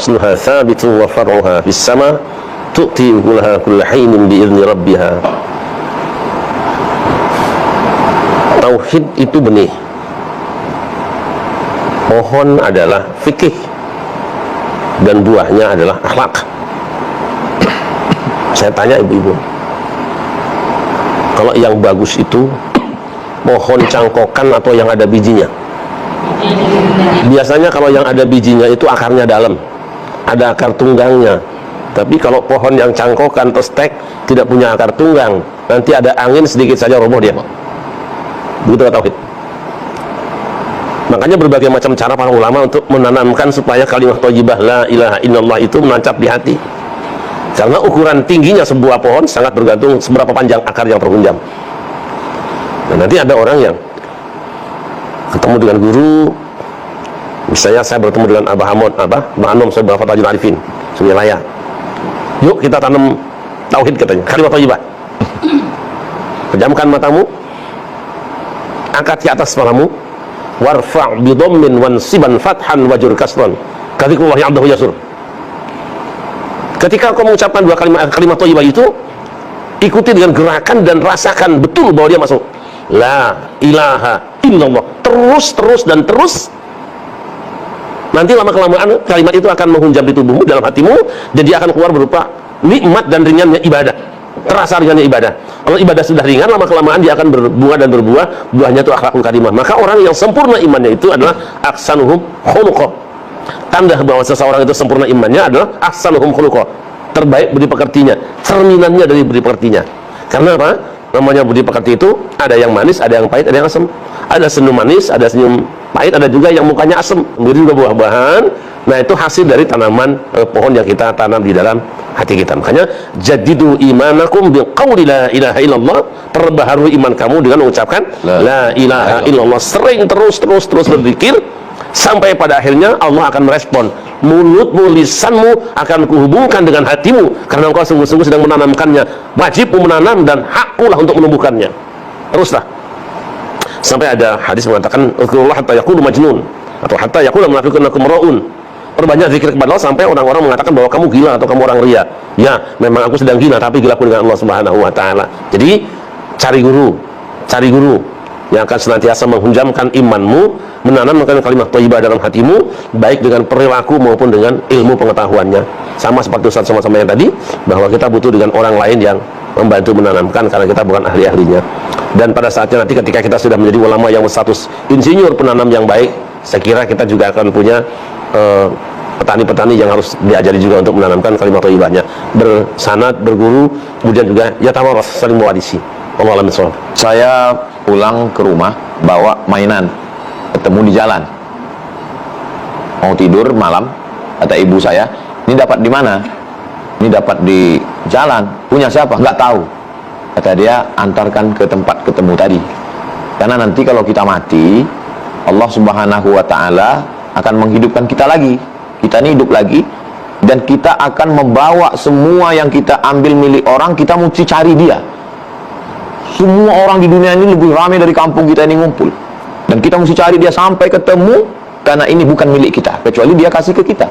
asluha thabitun wa far'uha bis sama tu'ti ukulaha kulla hinin bi'izni rabbiha. Tauhid itu benih, pohon adalah fikih, dan buahnya adalah akhlak. Saya tanya ibu-ibu, kalau yang bagus itu pohon cangkokan atau yang ada bijinya? Biasanya kalau yang ada bijinya itu akarnya dalam, ada akar tunggangnya. Tapi kalau pohon yang cangkokan atau stek tidak punya akar tunggang, nanti ada angin sedikit saja roboh dia. Begitu tauhid. Makanya berbagai macam cara para ulama untuk menanamkan supaya kalimat thayyibah la ilaha illallah itu menancap di hati. Karena ukuran tingginya sebuah pohon sangat bergantung seberapa panjang akar yang terhunjam. Dan nanti ada orang yang ketemu dengan guru, misalnya saya bertemu dengan Abah Hamid, Abah Anom, saya Bapak Tajul Arifin, Sunyalaya. Yuk kita tanam tauhid katanya, kalimat thayyibah. Pejamkan matamu, angkat ke atas kepalamu, warfa' bidhammin wansiban fathan wajur kasran kadzikrullah ya'dahu yasur. Ketika kau mengucapkan dua kalimat thayyibah itu, ikuti dengan gerakan dan rasakan betul bahwa dia masuk la ilaha illallah, terus dan terus. Nanti lama-kelamaan kalimat itu akan menghunjam di tubuhmu, dalam hatimu, dan dia akan keluar berupa nikmat dan ringannya ibadah. Terasa ringannya ibadah. Kalau ibadah sudah ringan, lama-kelamaan dia akan berbunga dan berbuah. Buahnya itu akhlakul karimah. Maka orang yang sempurna imannya itu adalah ahsanuhum khuluqah. Tanda bahwa seseorang itu sempurna imannya adalah ahsanuhum khuluqah, terbaik budi pekertinya, cerminannya dari budi pekertinya. Karena apa? Namanya budi pekerti itu ada yang manis, ada yang pahit, ada yang asam. Ada senyum manis, ada senyum pahit, ada juga yang mukanya asam. Kemudian juga buah-buahan. Nah, itu hasil dari tanaman pohon yang kita tanam di dalam hati kita. Makanya jadidu imanakum biqauli la ilaha illallah, perbaharui iman kamu dengan mengucapkan la ilaha illallah. Sering terus berzikir sampai pada akhirnya Allah akan merespon. Mulutmu, lisanmu akan kuhubungkan dengan hatimu karena engkau sungguh-sungguh sedang menanamkannya. Wajibmu menanam dan hakkulah untuk menumbuhkannya. Teruslah sampai ada hadis mengatakan Allah hatta yaqulu majnun atau hatta yaqulu munafiqun lakum raun. Perbanyak zikir kepada Allah sampai orang-orang mengatakan bahwa kamu gila atau kamu orang ria. Ya, memang aku sedang gila, tapi gilaku dengan Allah Subhanahu wa taala. Jadi cari guru yang akan senantiasa menghunjamkan imanmu, menanamkan kalimat thayyibah dalam hatimu, baik dengan perilaku maupun dengan ilmu pengetahuannya. Sama seperti Ustaz sama-sama yang tadi, bahwa kita butuh dengan orang lain yang membantu menanamkan karena kita bukan ahli-ahlinya. Dan pada saatnya nanti ketika kita sudah menjadi ulama yang berstatus insinyur penanam yang baik, saya kira kita juga akan punya petani-petani yang harus diajari juga untuk menanamkan kalimat thayyibahnya, bersanad, berguru, kemudian juga yatawaras, saling mewarisi. Wallahu a'lam bishawab. Saya pulang ke rumah bawa mainan, ketemu di jalan, mau tidur malam, kata ibu saya, ini dapat di mana? Ini dapat di jalan. Punya siapa? Nggak tahu. Kata dia, antarkan ke tempat ketemu tadi, karena nanti kalau kita mati, Allah Subhanahu wa ta'ala akan menghidupkan kita lagi. Kita ini hidup lagi, dan kita akan membawa semua yang kita ambil milik orang. Kita mesti cari dia. Semua orang di dunia ini lebih ramai dari kampung kita ini ngumpul, dan kita mesti cari dia sampai ketemu, karena ini bukan milik kita kecuali dia kasih ke kita.